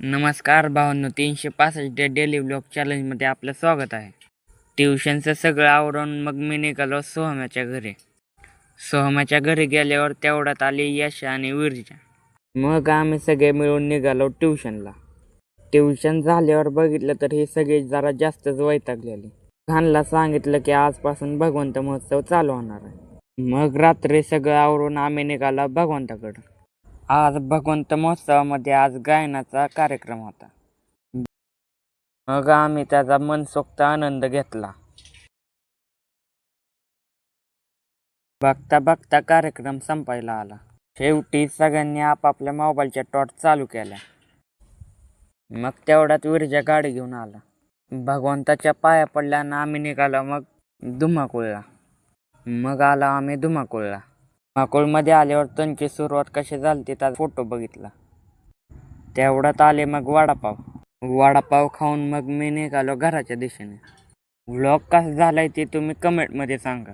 नमस्कार भावांनो, 365 daily blog चॅलेंजमध्ये आपलं स्वागत आहे. ट्युशनचं सगळं आवरून मग मी निघालो सोहम्याच्या घरी. सोहम्याच्या घरी गेल्यावर तेवढ्यात आली यश आणि विरजा. मग आम्ही सगळे मिळून निघालो ट्युशनला. ट्युशन झाल्यावर बघितलं तर हे सगळे जरा जास्तच वैतागलेले. खानला सांगितलं की आजपासून भगवंत महोत्सव चालू होणार आहे. मग रात्री सगळं आवरून आम्ही निघालो भगवंताकडं. आज भगवंत महोत्सवामध्ये आज गायनाचा कार्यक्रम होता. मग आम्ही त्याचा मनसोक्त आनंद घेतला. बघता बघता कार्यक्रम संपायला आला. शेवटी सगळ्यांनी आपापल्या मोबाईलच्या टॉर्च चालू केल्या. मग तेवढ्यात विरजा गाडी घेऊन आला. भगवंताच्या पाया पडल्यानं आम्ही निघालो मग धुमाकूळला. मग आला आम्ही धुमाकूळला. धुमाकूळमध्ये आल्यावर त्यांची सुरुवात कशी झाली त्याचा फोटो बघितला. तेवढ्यात आले मग वडापाव खाऊन मग मी निघालो घराच्या दिशेने. व्लॉग कसा झालाय ते तुम्ही कमेंटमध्ये सांगा.